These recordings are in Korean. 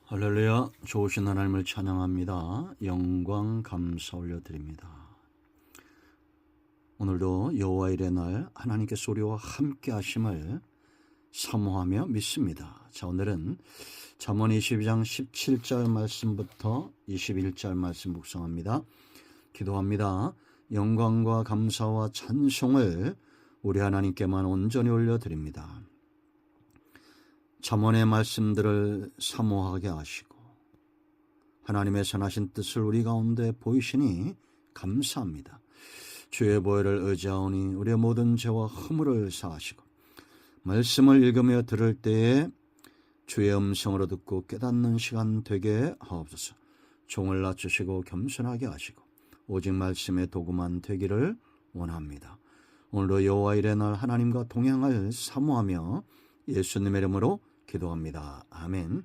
할렐루야. 좋으신 하나님을 찬양합니다. 영광 감사 올려드립니다. 오늘도 여호와 일의 날 하나님께서 우리와 함께 하심을 사모하며 믿습니다. 자, 오늘은 잠언 22장 17절 말씀부터 21절 말씀 묵상합니다. 기도합니다. 영광과 감사와 찬송을 우리 하나님께만 온전히 올려드립니다. 잠언의 말씀들을 사모하게 하시고 하나님의 선하신 뜻을 우리 가운데 보이시니 감사합니다. 주의 보혈을 의지하오니 우리의 모든 죄와 허물을 사하시고 말씀을 읽으며 들을 때에 주의 음성으로 듣고 깨닫는 시간 되게 하옵소서. 종을 낮추시고 겸손하게 하시고 오직 말씀의 도구만 되기를 원합니다. 오늘도 여호와 일의 날 하나님과 동행할 사모하며 예수님의 이름으로 기도합니다. 아멘.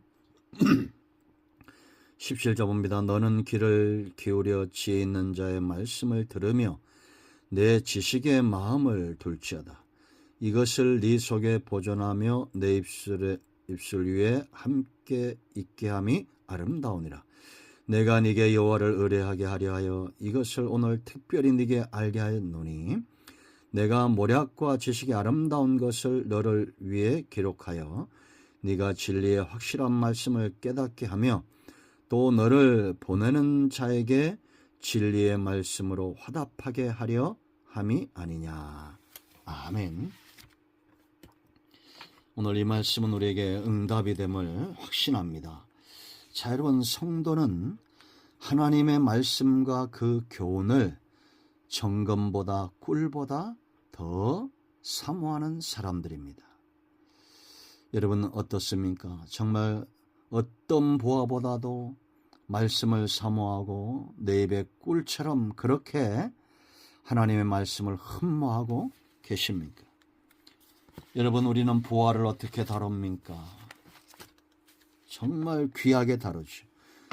17절 봅니다. 너는 귀를 기울여 지혜 있는 자의 말씀을 들으며 내 지식의 마음을 둘지어다. 이것을 네 속에 보존하며 내 입술 위에 함께 있게 함이 아름다우니라. 내가 네게 여호와를 의뢰하게 하려 하여 이것을 오늘 특별히 네게 알게 하였노니 내가 모략과 지식의 아름다운 것을 너를 위해 기록하여 네가 진리의 확실한 말씀을 깨닫게 하며 또 너를 보내는 자에게 진리의 말씀으로 화답하게 하려 함이 아니냐. 아멘. 오늘 이 말씀은 우리에게 응답이 됨을 확신합니다. 자, 여러분, 성도는 하나님의 말씀과 그 교훈을 정금보다 꿀보다 더 사모하는 사람들입니다. 여러분 어떻습니까? 정말 어떤 보화보다도 말씀을 사모하고 내 입에 꿀처럼 그렇게 하나님의 말씀을 흠모하고 계십니까? 여러분, 우리는 보화를 어떻게 다룹니까? 정말 귀하게 다루죠.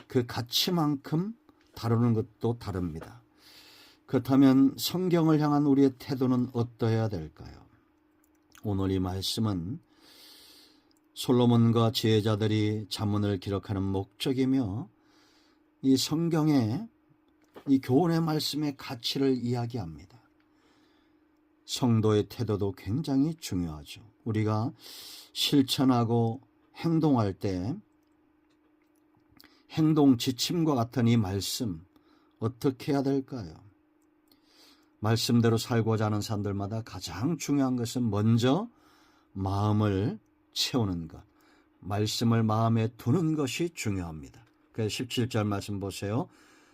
그 가치만큼 다루는 것도 다릅니다. 그렇다면 성경을 향한 우리의 태도는 어떠해야 될까요? 오늘 이 말씀은 솔로몬과 지혜자들이 잠언을 기록하는 목적이며 이 성경의 이 교훈의 말씀의 가치를 이야기합니다. 성도의 태도도 굉장히 중요하죠. 우리가 실천하고 행동할 때 행동 지침과 같은 이 말씀 어떻게 해야 될까요? 말씀대로 살고자 하는 사람들마다 가장 중요한 것은 먼저 마음을 채우는 것, 말씀을 마음에 두는 것이 중요합니다. 그래서 17절 말씀 보세요.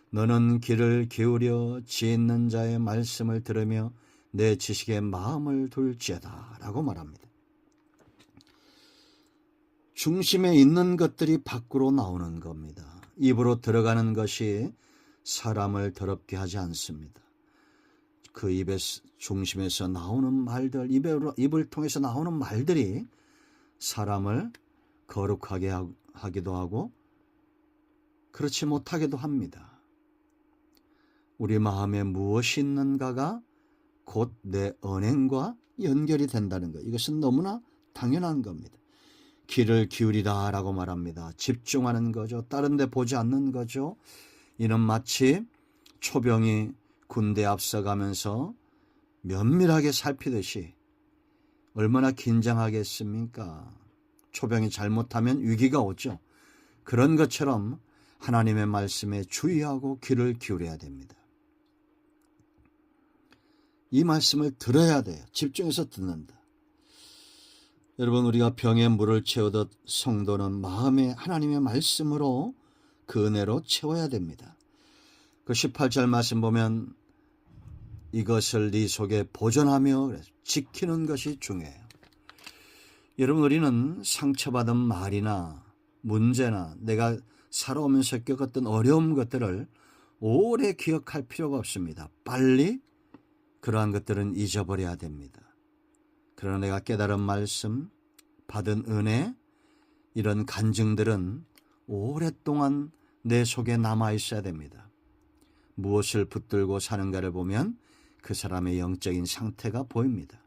너는 귀를 기울여 지혜 있는 자의 말씀을 들으며 내 지식에 마음을 둘지어다 라고 말합니다. 중심에 있는 것들이 밖으로 나오는 겁니다. 입으로 들어가는 것이 사람을 더럽게 하지 않습니다. 그 입의 중심에서 나오는 말들, 입을 통해서 나오는 말들이 사람을 거룩하게 하기도 하고 그렇지 못하게도 합니다. 우리 마음에 무엇이 있는가가 곧 내 언행과 연결이 된다는 것, 이것은 너무나 당연한 겁니다. 귀를 기울이다 라고 말합니다. 집중하는 거죠. 다른 데 보지 않는 거죠. 이는 마치 초병이 군대에 앞서가면서 면밀하게 살피듯이 얼마나 긴장하겠습니까? 초병이 잘못하면 위기가 오죠. 그런 것처럼 하나님의 말씀에 주의하고 귀를 기울여야 됩니다. 이 말씀을 들어야 돼요. 집중해서 듣는다. 여러분, 우리가 병에 물을 채우듯 성도는 마음에 하나님의 말씀으로 그 은혜로 채워야 됩니다. 그 18절 말씀 보면 이것을 네 속에 보존하며 지키는 것이 중요해요. 여러분, 우리는 상처받은 말이나 문제나 내가 살아오면서 겪었던 어려운 것들을 오래 기억할 필요가 없습니다. 빨리 그러한 것들은 잊어버려야 됩니다. 그러나 내가 깨달은 말씀, 받은 은혜, 이런 간증들은 오랫동안 내 속에 남아있어야 됩니다. 무엇을 붙들고 사는가를 보면 그 사람의 영적인 상태가 보입니다.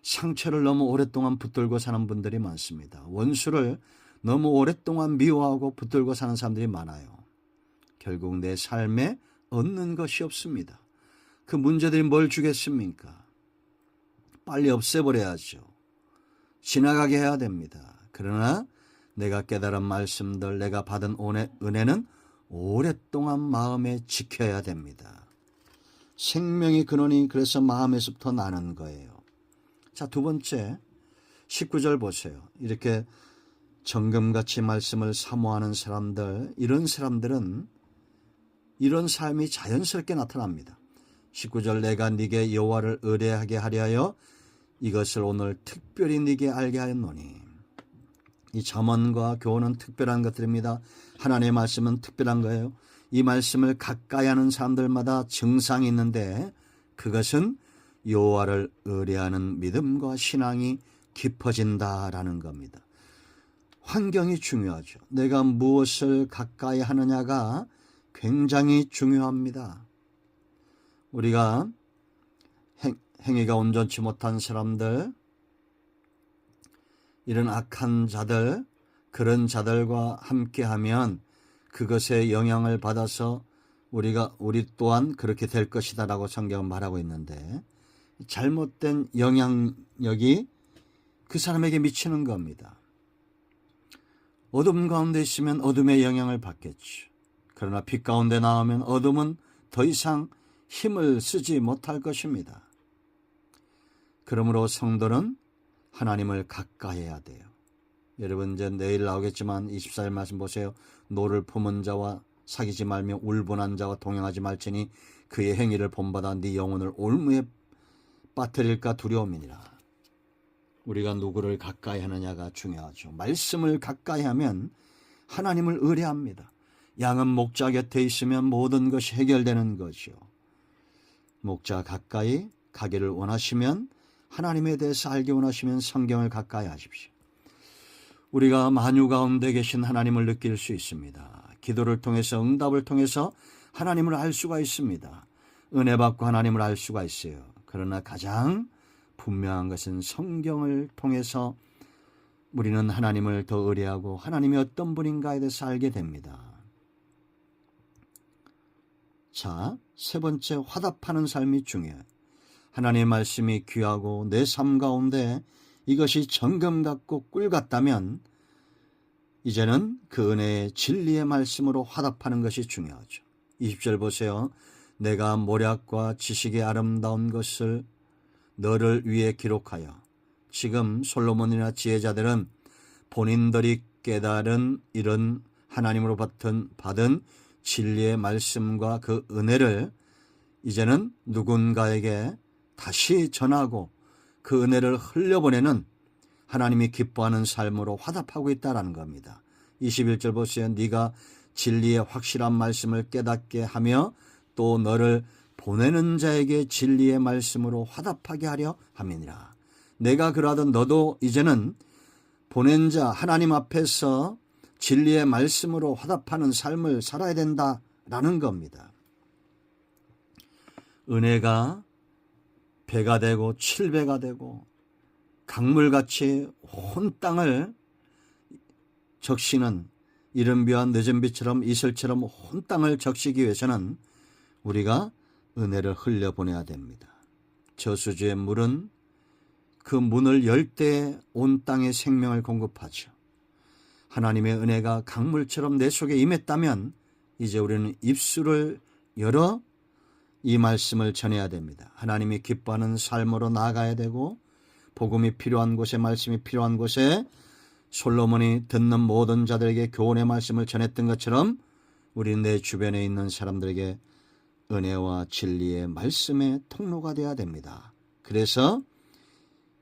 상처를 너무 오랫동안 붙들고 사는 분들이 많습니다. 원수를 너무 오랫동안 미워하고 붙들고 사는 사람들이 많아요. 결국 내 삶에 얻는 것이 없습니다. 그 문제들이 뭘 주겠습니까? 빨리 없애버려야죠. 지나가게 해야 됩니다. 그러나 내가 깨달은 말씀들, 내가 받은 은혜는 오랫동안 마음에 지켜야 됩니다. 생명의 근원이 그래서 마음에서부터 나는 거예요. 자, 두 번째 19절 보세요. 이렇게 정금같이 말씀을 사모하는 사람들, 이런 사람들은 이런 삶이 자연스럽게 나타납니다. 19절 내가 네게 여호와를 의뢰하게 하려 하여 이것을 오늘 특별히 네게 알게 하였노니. 이 잠언과 교훈은 특별한 것들입니다. 하나님의 말씀은 특별한 거예요. 이 말씀을 가까이 하는 사람들마다 증상이 있는데 그것은 여호와를 의뢰하는 믿음과 신앙이 깊어진다라는 겁니다. 환경이 중요하죠. 내가 무엇을 가까이 하느냐가 굉장히 중요합니다. 우리가 행위가 온전치 못한 사람들, 이런 악한 자들, 그런 자들과 함께하면 그것에 영향을 받아서 우리 또한 그렇게 될 것이다 라고 성경은 말하고 있는데, 잘못된 영향력이 그 사람에게 미치는 겁니다. 어둠 가운데 있으면 어둠의 영향을 받겠죠. 그러나 빛 가운데 나오면 어둠은 더 이상 힘을 쓰지 못할 것입니다. 그러므로 성도는 하나님을 가까이 해야 돼요. 여러분 이제 내일 나오겠지만 24절 말씀 보세요. 노를 품은 자와 사귀지 말며 울분한 자와 동행하지 말지니 그의 행위를 본받아 네 영혼을 올무에 빠뜨릴까 두려움이니라. 우리가 누구를 가까이 하느냐가 중요하죠. 말씀을 가까이 하면 하나님을 의뢰합니다. 양은 목자 곁에 있으면 모든 것이 해결되는 거죠. 목자 가까이 가기를 원하시면, 하나님에 대해서 알기 원하시면 성경을 가까이 하십시오. 우리가 만유 가운데 계신 하나님을 느낄 수 있습니다. 기도를 통해서, 응답을 통해서 하나님을 알 수가 있습니다. 은혜 받고 하나님을 알 수가 있어요. 그러나 가장 분명한 것은 성경을 통해서 우리는 하나님을 더 의뢰하고 하나님이 어떤 분인가에 대해서 알게 됩니다. 자, 세 번째, 화답하는 삶이 중요해요. 하나님의 말씀이 귀하고 내 삶 가운데 이것이 정금 같고 꿀 같다면 이제는 그 은혜의 진리의 말씀으로 화답하는 것이 중요하죠. 20절 보세요. 내가 모략과 지식의 아름다운 것을 너를 위해 기록하여. 지금 솔로몬이나 지혜자들은 본인들이 깨달은 이런 하나님으로 받은 진리의 말씀과 그 은혜를 이제는 누군가에게 다시 전하고 그 은혜를 흘려보내는 하나님이 기뻐하는 삶으로 화답하고 있다는 겁니다. 21절 보세요. 네가 진리의 확실한 말씀을 깨닫게 하며 또 너를 보내는 자에게 진리의 말씀으로 화답하게 하려 함이니라. 내가 그러하던 너도 이제는 보낸 자 하나님 앞에서 진리의 말씀으로 화답하는 삶을 살아야 된다라는 겁니다. 은혜가 배가 되고 7배가 되고 강물같이 온 땅을 적시는, 이른 비와 늦은 비처럼 이슬처럼 온 땅을 적시기 위해서는 우리가 은혜를 흘려보내야 됩니다. 저수지의 물은 그 문을 열 때 온 땅에 생명을 공급하죠. 하나님의 은혜가 강물처럼 내 속에 임했다면 이제 우리는 입술을 열어 이 말씀을 전해야 됩니다. 하나님이 기뻐하는 삶으로 나아가야 되고, 복음이 필요한 곳에, 말씀이 필요한 곳에 솔로몬이 듣는 모든 자들에게 교훈의 말씀을 전했던 것처럼 우리 내 주변에 있는 사람들에게 은혜와 진리의 말씀의 통로가 되어야 됩니다. 그래서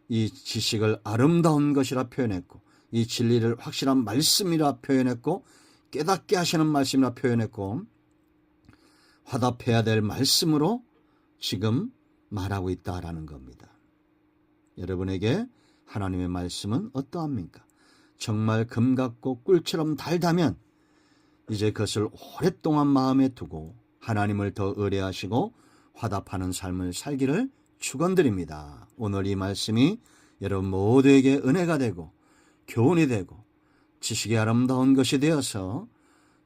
이 지식을 아름다운 것이라 표현했고, 이 진리를 확실한 말씀이라 표현했고, 깨닫게 하시는 말씀이라 표현했고, 화답해야 될 말씀으로 지금 말하고 있다라는 겁니다. 여러분에게 하나님의 말씀은 어떠합니까? 정말 금 같고 꿀처럼 달다면 이제 그것을 오랫동안 마음에 두고 하나님을 더 의뢰하시고 화답하는 삶을 살기를 축원드립니다. 오늘 이 말씀이 여러분 모두에게 은혜가 되고 교훈이 되고 지식이 아름다운 것이 되어서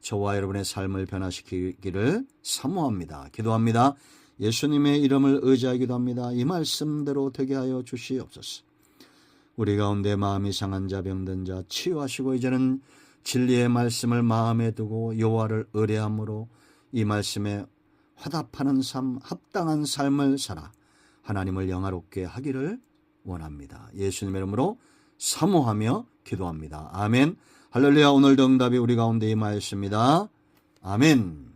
저와 여러분의 삶을 변화시키기를 사모합니다. 기도합니다. 예수님의 이름을 의지하기도 합니다. 이 말씀대로 되게 하여 주시옵소서. 우리 가운데 마음이 상한 자, 병든 자 치유하시고 이제는 진리의 말씀을 마음에 두고 여호와를 의뢰함으로 이 말씀에 화답하는 삶, 합당한 삶을 살아 하나님을 영화롭게 하기를 원합니다. 예수님의 이름으로 사모하며 기도합니다. 아멘. 할렐루야. 오늘도 응답이 우리 가운데 임하였습니다. 아멘.